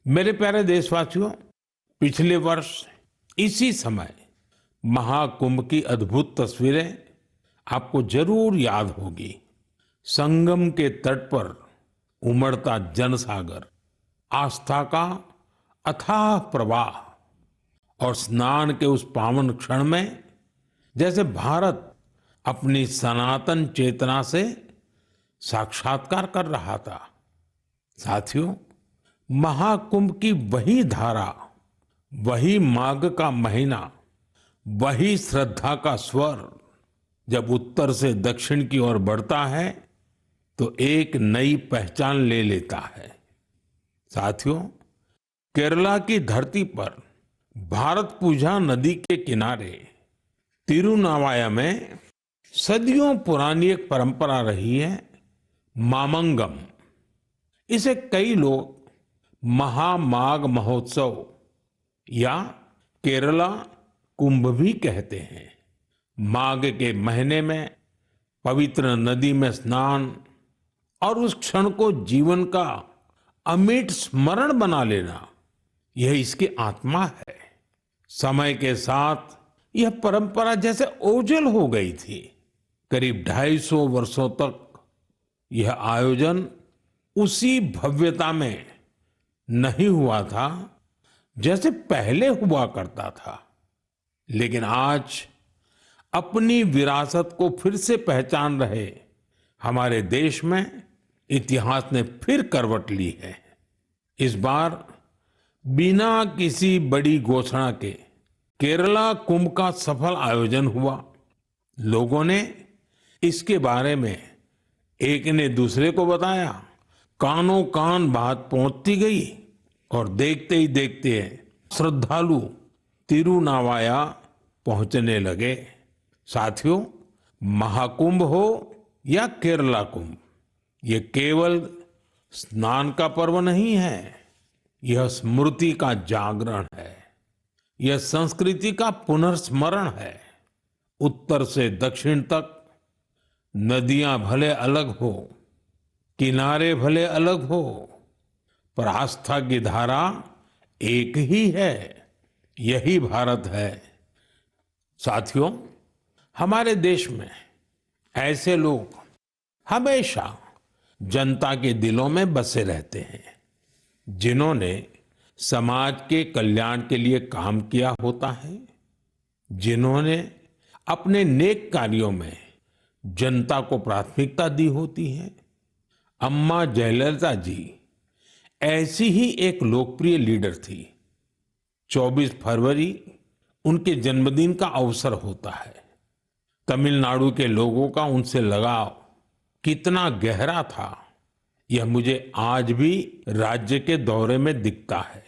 मेरे प्यारे देशवासियों, पिछले वर्ष इसी समय महाकुंभ की अद्भुत तस्वीरें आपको जरूर याद होगी। संगम के तट पर उमड़ता जनसागर, आस्था का अथाह प्रवाह और स्नान के उस पावन क्षण में जैसे भारत अपनी सनातन चेतना से साक्षात्कार कर रहा था। साथियों, महाकुंभ की वही धारा, वही माघ का महीना, वही श्रद्धा का स्वर जब उत्तर से दक्षिण की ओर बढ़ता है तो एक नई पहचान ले लेता है। साथियों, केरला की धरती पर भारत पूजा नदी के किनारे तिरुनावाया में सदियों पुरानी एक परंपरा रही है, मामंगम। इसे कई लोग महामाघ महोत्सव या केरला कुंभ भी कहते हैं। माघ के महीने में पवित्र नदी में स्नान और उस क्षण को जीवन का अमिट स्मरण बना लेना, यह इसकी आत्मा है। समय के साथ यह परंपरा जैसे ओझल हो गई थी। करीब 250 वर्षों तक यह आयोजन उसी भव्यता में नहीं हुआ था जैसे पहले हुआ करता था। लेकिन आज अपनी विरासत को फिर से पहचान रहे हमारे देश में इतिहास ने फिर करवट ली है। इस बार बिना किसी बड़ी घोषणा के केरला कुंभ का सफल आयोजन हुआ। लोगों ने इसके बारे में एक ने दूसरे को बताया, कानों कान बात पहुंचती गई और देखते ही देखते श्रद्धालु तिरुनावाया पहुंचने लगे। साथियों, महाकुंभ हो या केरला कुंभ, ये केवल स्नान का पर्व नहीं है, यह स्मृति का जागरण है, यह संस्कृति का पुनर्स्मरण है। उत्तर से दक्षिण तक नदियां भले अलग हो, किनारे भले अलग हो, पर आस्था की धारा एक ही है, यही भारत है। साथियों, हमारे देश में ऐसे लोग हमेशा जनता के दिलों में बसे रहते हैं, जिन्होंने समाज के कल्याण के लिए काम किया होता है, जिन्होंने अपने नेक कार्यों में जनता को प्राथमिकता दी होती है। अम्मा जयललिता जी ऐसी ही एक लोकप्रिय लीडर थी। 24 फरवरी उनके जन्मदिन का अवसर होता है। तमिलनाडु के लोगों का उनसे लगाव कितना गहरा था, यह मुझे आज भी राज्य के दौरे में दिखता है।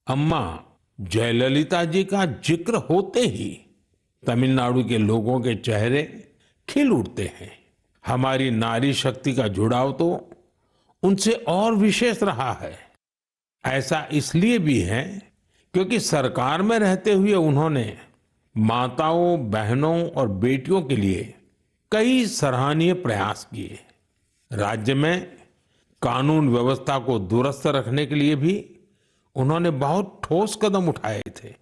अम्मा जयललिता जी का जिक्र होते ही तमिलनाडु के लोगों के चेहरे खिल उठते हैं। हमारी नारी शक्ति का जुड़ाव तो उनसे और विशेष रहा है। ऐसा इसलिए भी है क्योंकि सरकार में रहते हुए उन्होंने माताओं, बहनों और बेटियों के लिए कई सराहनीय प्रयास किए। राज्य में कानून व्यवस्था को दुरुस्त रखने के लिए भी उन्होंने बहुत ठोस कदम उठाए थे।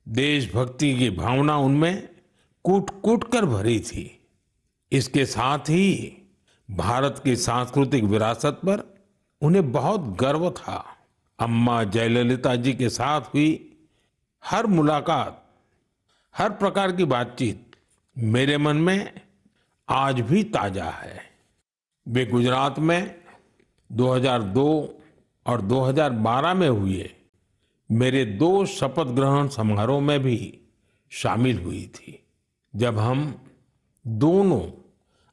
देशभक्ति की भावना उनमें कूट कूट कर भरी थी। इसके साथ ही भारत की सांस्कृतिक विरासत पर उन्हें बहुत गर्व था। अम्मा जयललिता जी के साथ हुई हर मुलाकात, हर प्रकार की बातचीत मेरे मन में आज भी ताजा है। वे गुजरात में 2002 और 2012 में हुए मेरे 2 शपथ ग्रहण समारोह में भी शामिल हुई थी। जब हम दोनों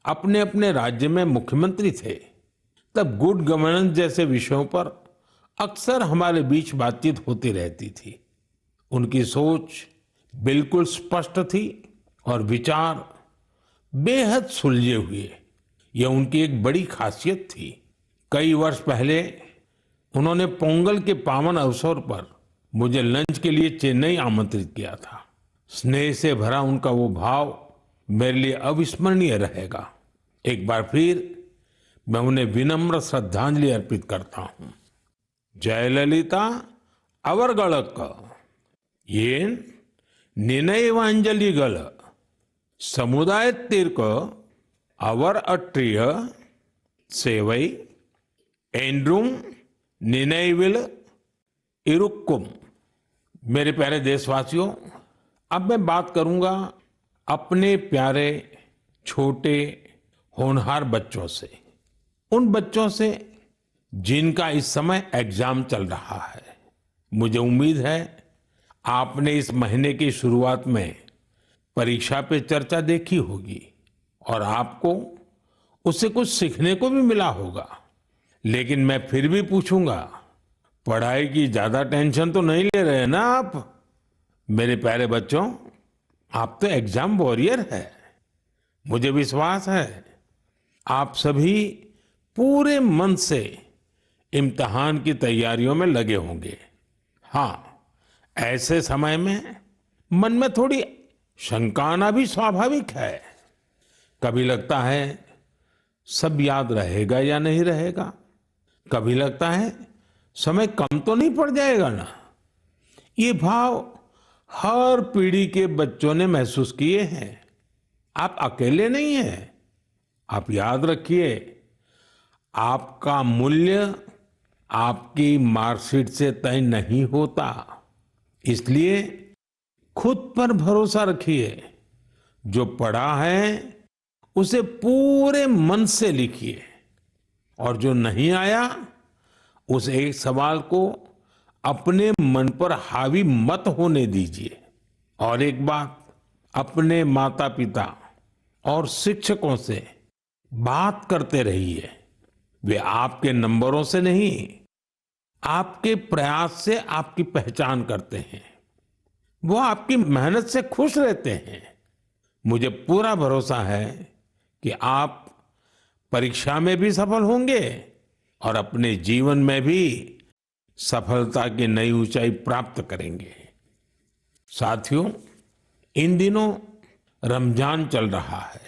अपने अपने राज्य में मुख्यमंत्री थे, तब गुड गवर्नेंस जैसे विषयों पर अक्सर हमारे बीच बातचीत होती रहती थी। उनकी सोच बिल्कुल स्पष्ट थी और विचार बेहद सुलझे हुए। यह उनकी एक बड़ी खासियत थी। कई वर्ष पहले उन्होंने पोंगल के पावन अवसर पर मुझे लंच के लिए चेन्नई आमंत्रित किया था। स्नेह से भरा उनका वो भाव मेरे लिए अविस्मरणीय रहेगा। एक बार फिर मैं उन्हें विनम्र श्रद्धांजलि अर्पित करता हूं। जयललिता ಅವರ್ಗಳಕ್ಕ ಏನ್ ನಿನೈವಾಂಜಲಿಗಳ ಸಮುದಾಯத்திற்கு அவர் அற்றிய சேவை என்றும் நினைவில் இருக்கும்। मेरे प्यारे देशवासियों, अब मैं बात करूंगा अपने प्यारे छोटे होनहार बच्चों से, उन बच्चों से जिनका इस समय एग्जाम चल रहा है। मुझे उम्मीद है आपने इस महीने की शुरुआत में परीक्षा पे चर्चा देखी होगी और आपको उससे कुछ सीखने को भी मिला होगा। लेकिन मैं फिर भी पूछूंगा, पढ़ाई की ज्यादा टेंशन तो नहीं ले रहे ना आप? मेरे प्यारे बच्चों, आप तो एग्जाम वॉरियर है। मुझे विश्वास है आप सभी पूरे मन से इम्तिहान की तैयारियों में लगे होंगे। हाँ, ऐसे समय में मन में थोड़ी शंका आना भी स्वाभाविक है। कभी लगता है सब याद रहेगा या नहीं रहेगा, कभी लगता है समय कम तो नहीं पड़ जाएगा ना। ये भाव हर पीढ़ी के बच्चों ने महसूस किए हैं। आप अकेले नहीं हैं। आप याद रखिए, आपका मूल्य आपकी मार्कशीट से तय नहीं होता। इसलिए खुद पर भरोसा रखिए। जो पढ़ा है उसे पूरे मन से लिखिए और जो नहीं आया उस एक सवाल को अपने मन पर हावी मत होने दीजिए। और एक बात, अपने माता पिता और शिक्षकों से बात करते रहिए। वे आपके नंबरों से नहीं, आपके प्रयास से आपकी पहचान करते हैं। वो आपकी मेहनत से खुश रहते हैं। मुझे पूरा भरोसा है कि आप परीक्षा में भी सफल होंगे और अपने जीवन में भी सफलता की नई ऊंचाई प्राप्त करेंगे। साथियों, इन दिनों रमजान चल रहा है।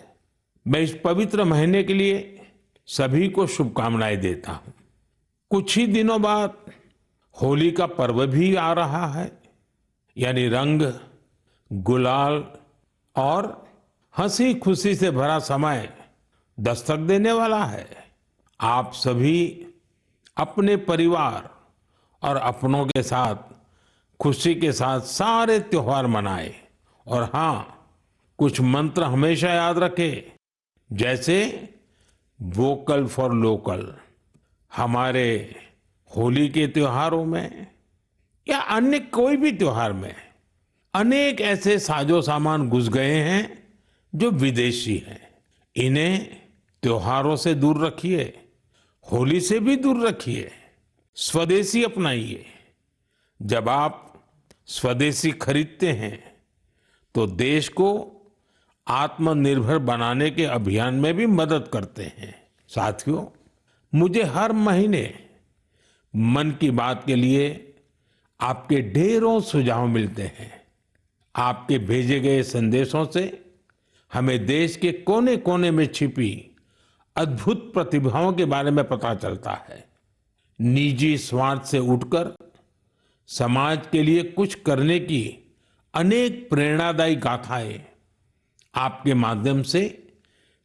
मैं इस पवित्र महीने के लिए सभी को शुभकामनाएं देता हूं। कुछ ही दिनों बाद होली का पर्व भी आ रहा है, यानी रंग, गुलाल और हंसी खुशी से भरा समय दस्तक देने वाला है। आप सभी अपने परिवार और अपनों के साथ खुशी के साथ सारे त्योहार मनाएं। और हाँ, कुछ मंत्र हमेशा याद रखें, जैसे वोकल फॉर लोकल। हमारे होली के त्योहारों में या अन्य कोई भी त्योहार में अनेक ऐसे साजो सामान घुस गए हैं जो विदेशी हैं। इन्हें त्योहारों से दूर रखिए, होली से भी दूर रखिए, स्वदेशी अपनाइए। जब आप स्वदेशी खरीदते हैं तो देश को आत्मनिर्भर बनाने के अभियान में भी मदद करते हैं। साथियों, मुझे हर महीने मन की बात के लिए आपके ढेरों सुझाव मिलते हैं। आपके भेजे गए संदेशों से हमें देश के कोने कोने में छिपी अद्भुत प्रतिभाओं के बारे में पता चलता है। निजी स्वार्थ से उठकर समाज के लिए कुछ करने की अनेक प्रेरणादायी गाथाएं आपके माध्यम से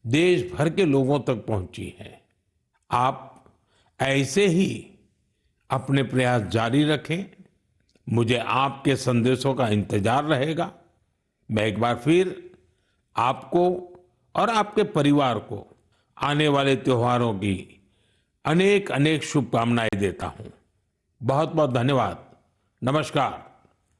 देश भर के लोगों तक पहुंची हैं। आप ऐसे ही अपने प्रयास जारी रखें। मुझे आपके संदेशों का इंतजार रहेगा। मैं एक बार फिर आपको और आपके परिवार को आने वाले त्योहारों की अनेक अनेक शुभकामनाएं देता हूं। बहुत बहुत धन्यवाद। नमस्कार।